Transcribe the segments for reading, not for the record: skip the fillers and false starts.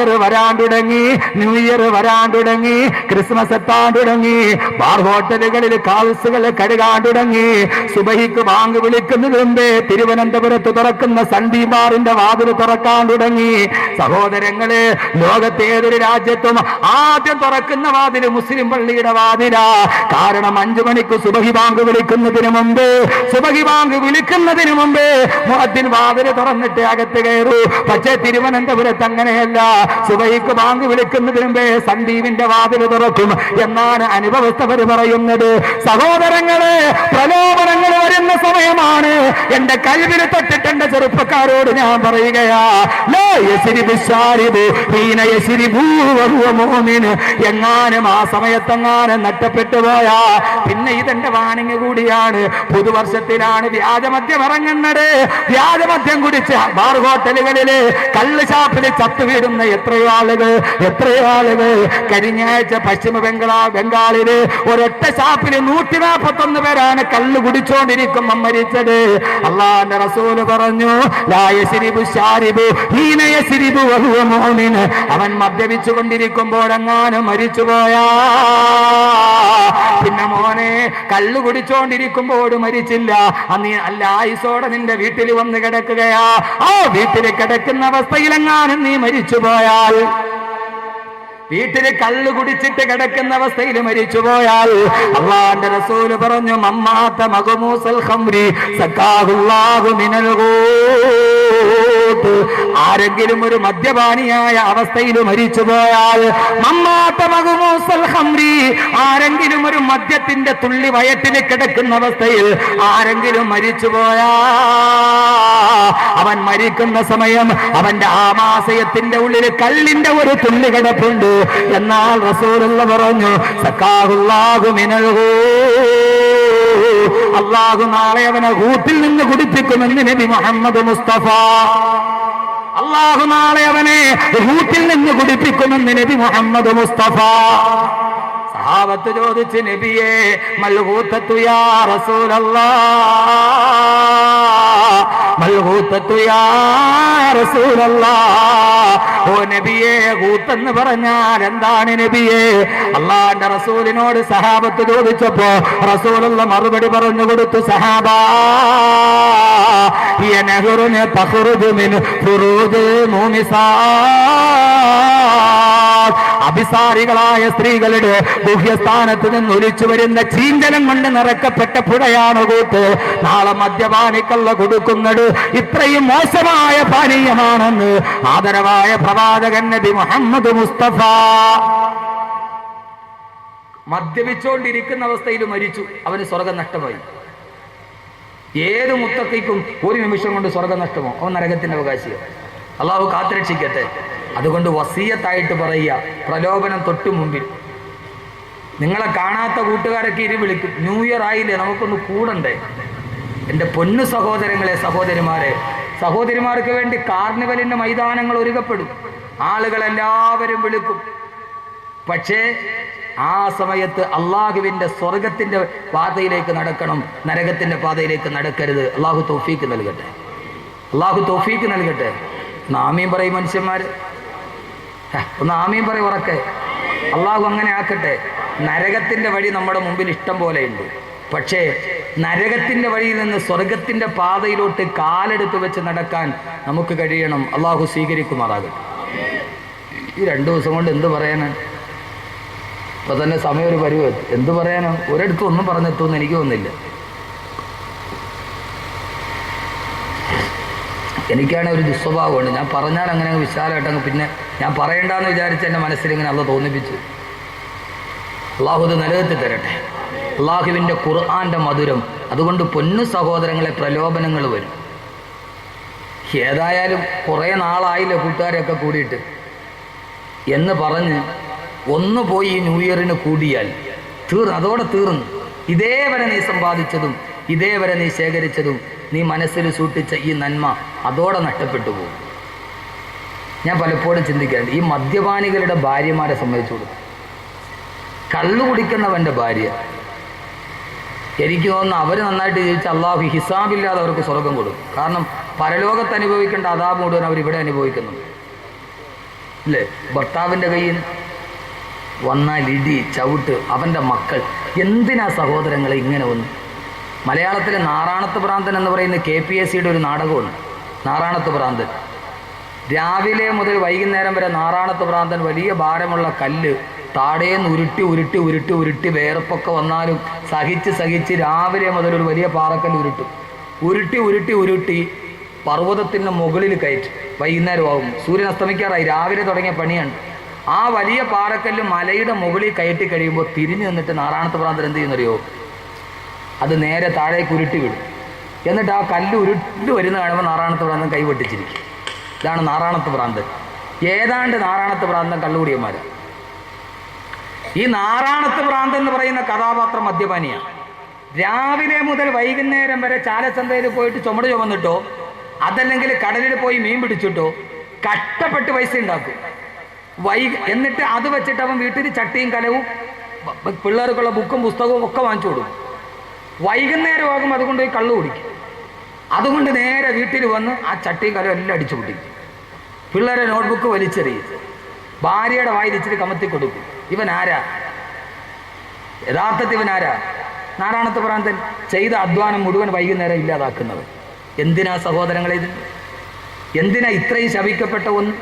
Year വരാൻ തുടങ്ങി, new year വരാൻ തുടങ്ങി, ക്രിസ്മസ് എത്താൻ തുടങ്ങി, ബാർ ഹോട്ടലുകളിൽ കാവുസുകൾ കഴുകാൻ തുടങ്ങി. സുബഹിക്ക് ബാങ്ക് വിളിക്കുന്നതിന് മുമ്പേ തിരുവനന്തപുരത്ത് തുറക്കുന്ന സൺഡി ബാറിന്റെ വാതിൽ തുറക്കാൻ തുടങ്ങി. സഹോദരങ്ങളെ, ലോകത്തെ ഏതൊരു രാജ്യത്തും ആദ്യം തുറക്കുന്ന വാതില് മുസ്ലിം പള്ളിയുടെ വാതിലാ. കാരണം 5 മണിക്ക് സുബഹി ബാങ്ക് വിളിക്കുന്നതിന് മുമ്പ് മുഅദ്ദിൻ വാതിൽ തുറന്നിട്ട് അകത്ത് കയറൂ. പക്ഷേ തിരുവനന്തപുരത്ത് അങ്ങനെയല്ല. സുബഹിക്ക് ബാങ്ക് വിളിക്കുന്നതിന് മുമ്പേ സന്ദീപിന്റെ വാതിൽ തുറക്കും എന്നാണ് അനുഭവസ്ഥവർ പറയുന്നത്. സഹോദരങ്ങളെ, പ്രലോഭനങ്ങൾ വരുന്ന സമയമാണ്. എന്റെ കൽവിൽ തൊട്ടിട്ട് എന്റെ ചെറുപ്പക്കാരോട് ഞാൻ പറയുകയാ, എങ്ങാനും ആ സമയത്തെങ്ങാനും നഷ്ടപ്പെട്ടു പോയാ പിന്നെ ഇതെന്റെ വാണിങ് കൂടിയാണ്. പുതുവർഷത്തിലാണ് വ്യാജമദ്യം ഇറങ്ങുന്നത്. വ്യാജമദ്യം കുടിച്ച് ബാർ ഹോട്ടലുകളില് കള്ള് ഷാപ്പില് ചത്തുവീടുന്ന എത്രയോ ആളുകൾ. കഴിഞ്ഞ ആഴ്ച പശ്ചിമ ബംഗാളില് ഒരൊറ്റ ഷാപ്പില് 141 പേരാണ് കള്ള് കുടിച്ചോണ്ടിരിക്കുമ്പോ മരിച്ചത്. അല്ലാഹുവിന്റെ റസൂല് പറഞ്ഞു, ലാ യശ്രിബു ശാരിബു ഹീന യശ്രിബു വഹുവ മുഅ്മിൻ. അവൻ മദ്യപിച്ചു കൊണ്ടിരിക്കുമ്പോഴെങ്ങാനും മരിച്ചുപോയാ പിന്നെ മോനെ കള്ളു കുടിച്ചോണ്ടിരിക്കുമ്പോൾ മരിച്ചില്ല, അന്ന് അല്ല ആയുസോടെ നിന്റെ വീട്ടിൽ വന്ന് കിടക്കുകയാ. ആ വീട്ടിൽ കിടക്കുന്ന അവസ്ഥയിലെങ്ങാനും നീ മരിച്ചുപോയാൽ, വീട്ടിൽ കള്ളു കുടിച്ചിട്ട് കിടക്കുന്ന അവസ്ഥയിൽ മരിച്ചുപോയാൽ അല്ലാഹുവിന്റെ റസൂല് പറഞ്ഞു, മമ്മാത മഗ്മൂസൽ ഖംരി സഖാഹുല്ലാഹു മിനൽ ഗൂത്ത്. ആരെങ്കിലും ഒരു മദ്യപാനിയായ അവസ്ഥയിൽ മരിച്ചുപോയാൽ, മമ്മാത മഗ്മൂസൽ ഖംരി, ആരെങ്കിലും ഒരു മദ്യത്തിന്റെ തുള്ളി വയറ്റിൽ കിടക്കുന്ന അവസ്ഥയിൽ ആരെങ്കിലും മരിച്ചുപോയാ അവൻ മരിക്കുന്ന സമയം അവന്റെ ആമാശയത്തിന്റെ ഉള്ളിൽ കല്ലിന്റെ ഒരു തുള്ളി കിടപ്പുണ്ട്. എന്നാൽ റസൂലുള്ള പറഞ്ഞു, സഖാഹുല്ലാഹു മിനൽ ഗൂത്ത്. അല്ലാഹു നാളെ അവനെ ഗൂത്തിൽ നിന്ന് കുടിപ്പിക്കുമെന്ന് നബി മുഹമ്മദ് മുസ്തഫ. അല്ലാഹു നാളെ അവനെ ഗൂത്തിൽ നിന്ന് കുടിപ്പിക്കുമെന്ന് നബി മുഹമ്മദ് മുസ്തഫ. സഹാബത്ത് ചോദിച്ചു, നബിയേ മൽഗൂത്തത്തു യാ റസൂലല്ലാഹ്, മൽഗൂത്തത്തു യാ റസൂലല്ലാഹ്. ഓ നബിയേ, ഗൂത്തെന്ന് പറഞ്ഞാൽ എന്താണ് നബിയേ? അല്ലാഹുവിന്റെ റസൂലിനോട് സഹാബത്ത് ചോദിച്ചപ്പോ റസൂലുള്ള മറുപടി പറഞ്ഞു കൊടുത്തു, സഹാബാ ഹിയ നഹറുൻ തഖ്റുജു മിൻ ഫുറൂജി മുമിസാത്ത്. അഭിസാരികളായ സ്ത്രീകളുടെ ഗുഹ്യസ്ഥാനത്ത് നിന്ന് ഒലിച്ചു വരുന്ന ചീഞ്ചലം കൊണ്ട് നിറക്കപ്പെട്ട പുഴയാണ് കൂത്ത്. നാളെ മദ്യപാനിക്കള്ള കൊടുക്കുന്നത് ഇത്രയും മോശമായ പാനീയമാണെന്ന് ആദരവായ പ്രവാചകൻ നബി മുഹമ്മദ് മുസ്തഫ. മദ്യപിച്ചുകൊണ്ടിരിക്കുന്ന അവസ്ഥയിൽ മരിച്ചു, അവന് സ്വർഗം നഷ്ടമായി. ഏത് മുത്തക്കിക്കും ഒരു നിമിഷം കൊണ്ട് സ്വർഗം നഷ്ടമോ? അവൻ നരകത്തിന്റെ അവകാശിയാണ്. അള്ളാഹു കാത്തുരക്ഷിക്കട്ടെ. അതുകൊണ്ട് വസിയത്തായിട്ട് പറയുക, പ്രലോഭനം തൊട്ടു മുമ്പിൽ. നിങ്ങളെ കാണാത്ത കൂട്ടുകാരൊക്കെ ഇനി വിളിക്കും, ന്യൂ ഇയർ ആയില്ലേ, നമുക്കൊന്ന് കൂടണ്ടേ? എൻ്റെ പൊന്നു സഹോദരങ്ങളെ, സഹോദരിമാർക്ക് വേണ്ടി കാർണിവലിന്റെ മൈതാനങ്ങൾ ഒരുക്കപ്പെടും, ആളുകളെല്ലാവരും വിളിക്കും. പക്ഷേ ആ സമയത്ത് അള്ളാഹുവിന്റെ സ്വർഗത്തിന്റെ പാതയിലേക്ക് നടക്കണം, നരകത്തിന്റെ പാതയിലേക്ക് നടക്കരുത്. അള്ളാഹു തൗഫീക്ക് നൽകട്ടെ, അള്ളാഹു തൗഫീക്ക് നൽകട്ടെ. ഒന്ന് ആമീൻ പറയും മനുഷ്യന്മാര്, ഒന്ന് ആമീൻ പറയും ഉറക്കെ. അള്ളാഹു അങ്ങനെ ആക്കട്ടെ. നരകത്തിന്റെ വഴി നമ്മുടെ മുമ്പിൽ ഇഷ്ടം പോലെയുണ്ട്. പക്ഷേ നരകത്തിന്റെ വഴിയിൽ നിന്ന് സ്വർഗത്തിന്റെ പാതയിലോട്ട് കാലെടുത്ത് വെച്ച് നടക്കാൻ നമുക്ക് കഴിയണം. അള്ളാഹു സ്വീകരിക്കുമാറാകട്ടെ. ഈ 2 ദിവസം കൊണ്ട് എന്ത് പറയാനാണ്? ഇപ്പൊ തന്നെ സമയം ഒരു പരിവ്. എന്ത് പറയാനാണ്? ഒരിടത്തും ഒന്നും പറഞ്ഞെത്തുമെന്ന് എനിക്ക് തോന്നുന്നില്ല. എനിക്കാണ് ഒരു ദുസ്വഭാവമുണ്ട്, ഞാൻ പറഞ്ഞാൽ അങ്ങനെ വിശാലമായിട്ടങ്ങ് പിന്നെ ഞാൻ പറയണ്ടെന്ന് വിചാരിച്ച് എൻ്റെ മനസ്സിലിങ്ങനെ അള്ള തോന്നിപ്പിച്ചു. അള്ളാഹു ഇത് നിലനിർത്തി തരട്ടെ. അള്ളാഹുവിൻ്റെ ഖുർആൻ്റെ മധുരം. അതുകൊണ്ട് പൊന്നു സഹോദരങ്ങളെ, പ്രലോഭനങ്ങൾ വരും. ഏതായാലും കുറേ നാളായില്ലേ കൂട്ടുകാരെയൊക്കെ കൂടിയിട്ട് എന്ന് പറഞ്ഞ് ഒന്ന് പോയി ഈ ന്യൂ ഇയറിന് കൂടിയാൽ അതോടെ തീർന്നു. ഇതേവരെ നീ സമ്പാദിച്ചതും ഇതേവരെ നീ ശേഖരിച്ചതും നീ മനസ്സിൽ സൂക്ഷിച്ച ഈ നന്മ അതോടെ നഷ്ടപ്പെട്ടു പോകും. ഞാൻ പലപ്പോഴും ചിന്തിക്കാറുണ്ട്, ഈ മദ്യപാനികളുടെ ഭാര്യമാരെ സംബന്ധിച്ചു കൊടുക്കും. കള്ളു കുടിക്കുന്നവൻ്റെ ഭാര്യ, എനിക്ക് തോന്നുന്നു അവർ നന്നായിട്ട് ജീവിച്ച അള്ളാഹു ഹിസാബില്ലാതെ അവർക്ക് സ്വർഗം കൊടുക്കും. കാരണം പരലോകത്ത് അനുഭവിക്കേണ്ട അദാബ് മുഴുവൻ അവരിവിടെ അനുഭവിക്കുന്നുണ്ട്. അല്ലേ? ഭർത്താവിൻ്റെ കയ്യിൽ വന്നാൽ ഇടി ചവിട്ട്, അവൻ്റെ മക്കൾ. എന്തിനാ സഹോദരങ്ങളെ ഇങ്ങനെ ഒന്ന്? മലയാളത്തിലെ നാറാണത്ത് ഭ്രാന്തൻ എന്ന് പറയുന്ന KPSCയുടെ ഒരു നാടകമുണ്ട്, നാറാണത്ത് ഭ്രാന്തൻ. രാവിലെ മുതൽ വൈകുന്നേരം വരെ നാറാണത്ത് ഭ്രാന്തൻ വലിയ ഭാരമുള്ള കല്ല് താടേന്ന് ഉരുട്ടി ഉരുട്ടി ഉരുട്ടി ഉരുട്ടി വേർപ്പൊക്കെ വന്നാലും സഹിച്ച് രാവിലെ മുതൽ ഒരു വലിയ പാറക്കല്ല് ഉരുട്ടി ഉരുട്ടി ഉരുട്ടി പർവ്വതത്തിൻ്റെ മുകളിൽ കയറ്റി. വൈകുന്നേരമാകും, സൂര്യൻ അസ്തമിക്കാറായി, രാവിലെ തുടങ്ങിയ പണിയാണ്. ആ വലിയ പാറക്കല്ല് മലയുടെ മുകളിൽ കയറ്റി കഴിയുമ്പോൾ തിരിഞ്ഞു നിന്നിട്ട് നാറാണത്ത് ഭ്രാന്തൻ എന്ത് ചെയ്യുന്നറിയോ? അത് നേരെ താഴേക്ക് ഉരുട്ടി വിടും. എന്നിട്ട് ആ കല്ല് ഉരുട്ടി വരുന്ന കാണുമ്പോൾ നാറാണത്ത് ഭ്രാന്തൻ കൈവെട്ടിച്ചിരിക്കും. ഇതാണ് നാറാണത്ത് ഭ്രാന്തൻ. ഏതാണ്ട് നാറാണത്ത് ഭ്രാന്തൻ കള്ളുകൂടിയന്മാർ. ഈ നാറാണത്ത് ഭ്രാന്തൻ എന്ന് പറയുന്ന കഥാപാത്രം മദ്യപാനിയാണ്. രാവിലെ മുതൽ വൈകുന്നേരം വരെ ചാലച്ചന്തയിൽ പോയിട്ട് ചുമട് ചുമന്നിട്ടോ അതല്ലെങ്കിൽ കടലിൽ പോയി മീൻ പിടിച്ചിട്ടോ കഷ്ടപ്പെട്ട് പൈസ ഉണ്ടാക്കും. എന്നിട്ട് അത് വെച്ചിട്ട് അവൻ വീട്ടിൽ ചട്ടിയും കലവും പിള്ളേർക്കുള്ള ബുക്കും പുസ്തകവും ഒക്കെ വാങ്ങിച്ചു കൊടുക്കും. വൈകുന്നേരമാകും അതുകൊണ്ട് പോയി കള്ളു കുടിക്കും. അതുകൊണ്ട് നേരെ വീട്ടിൽ വന്ന് ആ ചട്ടിയും കലവും എല്ലാം അടിച്ചു പൊട്ടിക്കും. പിള്ളേരെ നോട്ട്ബുക്ക് വലിച്ചെറിയും. ഭാര്യയുടെ വായിൽ ഇച്ചിരി കമത്തി കൊടുക്കും. ഇവൻ ആരാ? യഥാർത്ഥത്തിൽ ഇവൻ ആരാ? നാറാണത്ത് ഭ്രാന്തൻ. ചെയ്ത അധ്വാനം മുഴുവൻ വൈകുന്നേരം ഇല്ലാതാക്കുന്നത്. എന്തിനാ സഹോദരങ്ങളെ ഇത്? എന്തിനാ ഇത്രയും ശപിക്കപ്പെട്ട ഒന്ന്?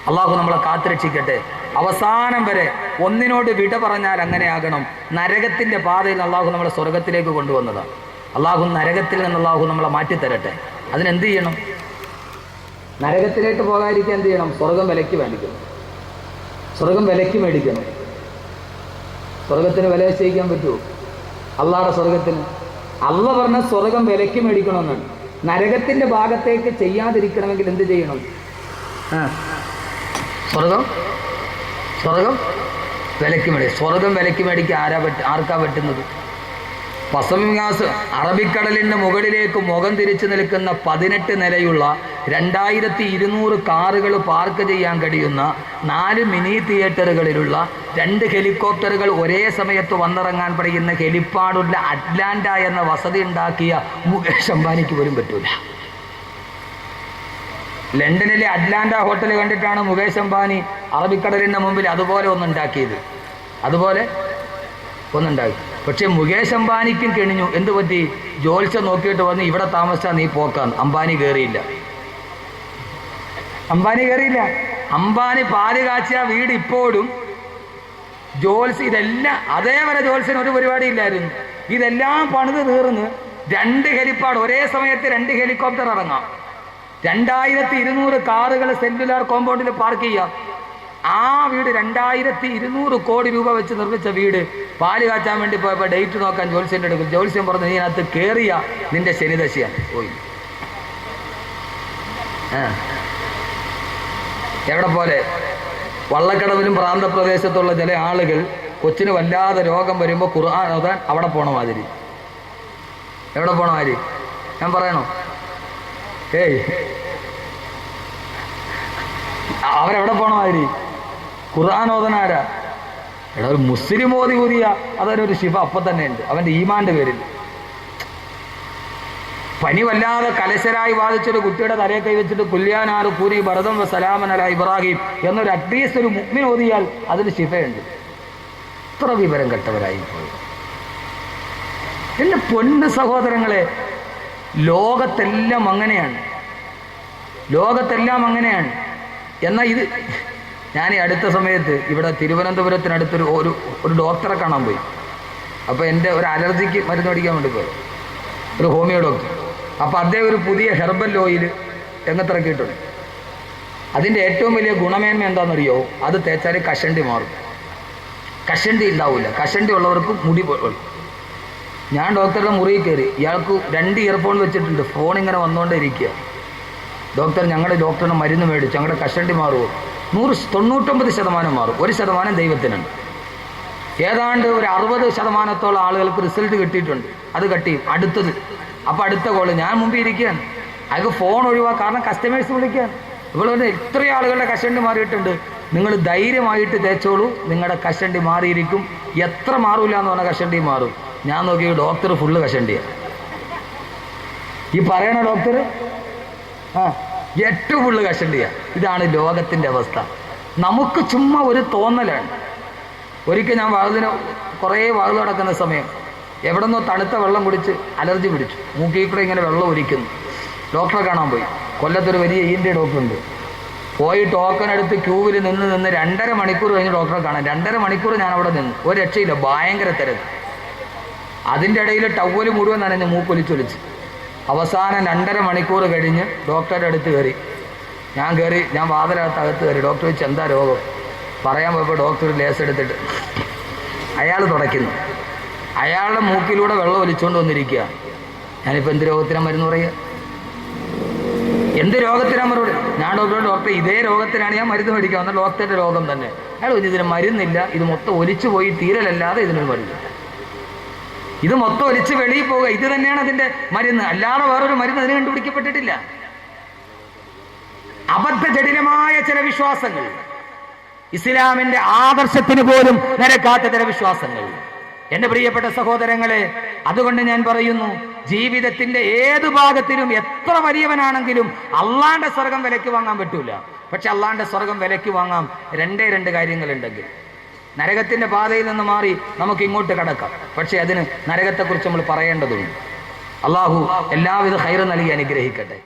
അള്ളാഹു നമ്മളെ കാത്തുരക്ഷിക്കട്ടെ. അവസാനം വരെ ഒന്നിനോട് വിട പറഞ്ഞാൽ അങ്ങനെയാകണം. നരകത്തിൻ്റെ പാതയിൽ അള്ളാഹു നമ്മളെ സ്വർഗത്തിലേക്ക് കൊണ്ടുവന്നതാണ്. അള്ളാഹു നരകത്തിൽ നിന്ന് അള്ളാഹു നമ്മളെ മാറ്റിത്തരട്ടെ. അതിനെന്ത് ചെയ്യണം? നരകത്തിലേക്ക് പോകാതിരിക്കാൻ എന്ത് ചെയ്യണം? സ്വർഗം വിലയ്ക്ക് മേടിക്കണം. സ്വർഗം വിലയ്ക്ക് മേടിക്കണം. സ്വർഗത്തിന് വില നിശ്ചയിക്കാൻ പറ്റുമോ? അള്ളാഹുടെ സ്വർഗത്തിന് അള്ള പറഞ്ഞ സ്വർഗം വിലയ്ക്ക് മേടിക്കണമെന്നാണ്. നരകത്തിൻ്റെ ഭാഗത്തേക്ക് ചെയ്യാതിരിക്കണമെങ്കിൽ എന്ത് ചെയ്യണം? സ്വർഗം വിലയ്ക്ക് മേടിക്കും. സ്വർഗം വിലയ്ക്ക് മേടിക്കാൻ ആർക്കാ പറ്റുന്നത്? പസഫിക് അറബിക്കടലിൻ്റെ മുകളിലേക്ക് മുഖം തിരിച്ചു നിൽക്കുന്ന 18 നിലയുള്ള 2200 കാറുകൾ പാർക്ക് ചെയ്യാൻ കഴിയുന്ന 4 മിനി തിയേറ്ററുകളിലുള്ള 2 ഹെലികോപ്റ്ററുകൾ ഒരേ സമയത്ത് വന്നിറങ്ങാൻ പഠിക്കുന്ന ഹെലിപ്പാഡുള്ള അറ്റ്ലാന്റ എന്ന വസതി ഉണ്ടാക്കിയ മുകേഷ് അംബാനിക്ക് പോലും പറ്റൂല. ലണ്ടനിലെ അറ്റ്ലാന്റ ഹോട്ടൽ കണ്ടിട്ടാണ് മുകേഷ് അംബാനി അറബിക്കടലിൻ്റെ മുമ്പിൽ അതുപോലെ ഒന്നുണ്ടാക്കിയത്. പക്ഷെ മുകേഷ് അംബാനിക്കും കെണിഞ്ഞു. എന്ത് പറ്റി? ജോത്സ്യം നോക്കിയിട്ട് വന്ന് ഇവിടെ താമസിച്ചാൽ നീ പോക്കാന്ന്. അംബാനി കയറിയില്ല. അംബാനി പാല് കാച്ചിയ വീട് ഇപ്പോഴും ഇതെല്ലാം അതേവരെ ജോത്സ്യന് ഒരു പരിപാടി ഇല്ലായിരുന്നു. ഇതെല്ലാം പണിത് തീർന്ന് 2 ഹെലിപ്പാഡ് ഒരേ സമയത്ത് 2 ഹെലികോപ്റ്റർ ഇറങ്ങാം. 2200 കാറുകൾ സെല്ലുലാർ കോമ്പൗണ്ടിൽ പാർക്ക് ചെയ്യാം. ആ വീട് 2200 കോടി രൂപ വെച്ച് നിർമ്മിച്ച വീട് പാല് കാച്ചാൻ വേണ്ടി പോയപ്പോൾ ഡേറ്റ് നോക്കാൻ ജോത്സ്യൻ്റെ എടുക്കും. ജോത്സ്യം പറഞ്ഞു, നീ അതിനകത്ത് കയറിയ നിന്റെ ശനിദശയാണ് പോയി. എവിടെ പോലെ വള്ളക്കടവിലും പ്രാന്തപ്രദേശത്തുള്ള ചില ആളുകൾ കൊച്ചിന് വല്ലാതെ രോഗം വരുമ്പോൾ ഖുർആൻ ഓതാൻ അവിടെ പോണ മാതിരി. എവിടെ പോണ മാതിരി ഞാൻ പറയണോ? അവരെവിടെ പോണ മാതിരി ഖുർആൻ ഓതനാരാ? എടാ, ഒരു മുസ്ലിം ഓതി ഊതിയ അതൊരു ശിഫ അപ്പം തന്നെ ഉണ്ട് അവൻ്റെ ഈമാൻ്റെ പേരിൽ. പനി വല്ലാതെ കലശരായി ബാധിച്ചൊരു കുട്ടിയുടെ തലയെ കൈവച്ചിട്ട് കുല്യാനാറ് കൂരി ഭരതം സലാമൻ അല ഇബ്രാഹിം എന്നൊരു അറ്റ്ലീസ്റ്റ് ഒരു മുഅ്മിൻ ഓതിയാൽ അതിന് ശിഫയുണ്ട്. ഇത്ര വിവരം കെട്ടവരായി പോയി. എൻ്റെ പൊന്ന് സഹോദരങ്ങളെ, ലോകത്തെല്ലാം അങ്ങനെയാണ്. എന്നാൽ ഇത് ഞാൻ ഈ അടുത്ത സമയത്ത് ഇവിടെ തിരുവനന്തപുരത്തിനടുത്തൊരു ഒരു ഡോക്ടറെ കാണാൻ പോയി. അപ്പോൾ എൻ്റെ ഒരു അലർജിക്ക് മരുന്ന് മേടിക്കാൻ വേണ്ടി പോയി, ഒരു ഹോമിയോ ഡോക്ടർ. അപ്പോൾ അദ്ദേഹം ഒരു പുതിയ ഹെർബൽ ഓയിൽ രംഗത്തിറക്കിയിട്ടുണ്ട്. അതിൻ്റെ ഏറ്റവും വലിയ ഗുണമേന്മ എന്താണെന്നറിയോ? അത് തേച്ചാൽ കഷണ്ടി മാറും. കഷണ്ടി ഉണ്ടാവില്ല. കഷണ്ടി ഉള്ളവർക്ക് മുടി പോലും. ഞാൻ ഡോക്ടറുടെ മുറിയിൽ കയറി. ഇയാൾക്ക് 2 ഇയർഫോൺ വെച്ചിട്ടുണ്ട്. ഫോൺ ഇങ്ങനെ വന്നുകൊണ്ടേ ഇരിക്കുക. ഡോക്ടർ, ഞങ്ങളുടെ ഡോക്ടറിന് മരുന്ന് മേടിച്ചു, ഞങ്ങളുടെ കഷണ്ടി മാറുമോ? 99% മാറും. 1% ദൈവത്തിനുണ്ട്. ഏതാണ്ട് ഒരു 60% ആളുകൾക്ക് റിസൾട്ട് കിട്ടിയിട്ടുണ്ട്. അത് അടുത്തത്. അപ്പോൾ അടുത്ത കോള് ഞാൻ മുമ്പിൽ ഇരിക്കുകയാണ്. അയാൾക്ക് ഫോൺ ഒഴിവാക്കുക. കാരണം കസ്റ്റമേഴ്സ് വിളിക്കുകയാണ്. ഇവിടെ വന്ന് എത്ര ആളുകളുടെ കഷണ്ടി മാറിയിട്ടുണ്ട്. നിങ്ങൾ ധൈര്യമായിട്ട് തേച്ചോളൂ, നിങ്ങളുടെ കഷണ്ടി മാറിയിരിക്കും. എത്ര മാറില്ല എന്ന് പറഞ്ഞാൽ കഷണ്ടി മാറും. ഞാൻ നോക്കി ഡോക്ടർ ഫുള്ള് കഷണ്ടിയാണ്. ഈ പറയണ ഡോക്ടർ ഏറ്റവും ഫുള്ള് കഷണ്ടിയാണ്. ഇതാണ് ലോകത്തിൻ്റെ അവസ്ഥ. നമുക്ക് ചുമ്മാ ഒരു തോന്നലാണ്. ഒരിക്കൽ ഞാൻ കുറേ വാതിൽ നടക്കുന്ന സമയം എവിടെ നിന്നോ തണുത്ത വെള്ളം കുടിച്ച് അലർജി പിടിച്ചു. മൂക്കിൽ കൂടെ ഇങ്ങനെ വെള്ളം ഒലിക്കുന്നു. ഡോക്ടറെ കാണാൻ പോയി. കൊല്ലത്തൊരു വലിയ ENT ഡോക്ടറുണ്ട്. പോയി ടോക്കൺ എടുത്ത് ക്യൂവിൽ നിന്ന് 2.5 മണിക്കൂർ കഴിഞ്ഞ് ഡോക്ടറെ കാണാൻ. 2.5 മണിക്കൂർ ഞാൻ അവിടെ നിന്ന്. ഒരു രക്ഷയില്ല, ഭയങ്കര തിരക്ക്. അതിൻ്റെ ഇടയിൽ ടവല് മുഴുവൻ നനഞ്ഞ് മൂക്കൊലിച്ചൊലിച്ച്. അവസാനം 2.5 മണിക്കൂർ കഴിഞ്ഞ് ഡോക്ടറുടെ അടുത്ത് കയറി. ഞാൻ വാതിലകത്ത് കയറി. ഡോക്ടർ ചോദിച്ചു എന്താ രോഗം. പറയാൻ പോയപ്പോൾ ഡോക്ടർ ലേസ് എടുത്തിട്ട് അയാൾ തുടയ്ക്കുന്നു. അയാളുടെ മൂക്കിലൂടെ വെള്ളം ഒലിച്ചുകൊണ്ട് വന്നിരിക്കുക. ഞാനിപ്പോൾ എന്ത് രോഗത്തിനാണ് മരുന്ന് പറയുക? എന്ത് രോഗത്തിനാണ് മറുപടി? ഞാൻ ഡോക്ടർ ഇതേ രോഗത്തിനാണ് ഞാൻ മരുന്ന് മേടിക്കാവുന്ന. ഡോക്ടറുടെ രോഗം തന്നെ. അയാൾ ഇതിന് മരുന്നില്ല, ഇത് മൊത്തം ഒലിച്ചു പോയി തീരലല്ലാതെ ഇതിനൊരു മരുന്ന്. ഇത് മൊത്തം ഒലിച്ച് വെളിയിൽ പോവുക, ഇത് തന്നെയാണ് അതിൻ്റെ മരുന്ന്, അല്ലാതെ വേറൊരു മരുന്ന് അതിന് കണ്ടുപിടിക്കപ്പെട്ടിട്ടില്ല. അബദ്ധജടിലമായ ചില വിശ്വാസങ്ങൾ, ഇസ്ലാമിന്റെ ആദർശത്തിന് പോലും നിരക്കാത്ത ചില വിശ്വാസങ്ങൾ. എന്റെ പ്രിയപ്പെട്ട സഹോദരങ്ങളെ, അതുകൊണ്ട് ഞാൻ പറയുന്നു, ജീവിതത്തിന്റെ ഏത് ഭാഗത്തിലും എത്ര വലിയവനാണെങ്കിലും അള്ളാന്റെ സ്വർഗം വിലയ്ക്ക് വാങ്ങാൻ പറ്റൂല. പക്ഷെ അള്ളാന്റെ സ്വർഗം വിലയ്ക്ക് വാങ്ങാം രണ്ട് കാര്യങ്ങളുണ്ടെങ്കിൽ. നരകത്തിന്റെ പാതയിൽ നിന്ന് മാറി നമുക്ക് ഇങ്ങോട്ട് കടക്കാം. പക്ഷെ അതിന് നരകത്തെക്കുറിച്ച് നമ്മൾ പറയേണ്ടതുണ്ട്. അള്ളാഹു എല്ലാവിധ ഖൈർ നൽകി അനുഗ്രഹിക്കട്ടെ.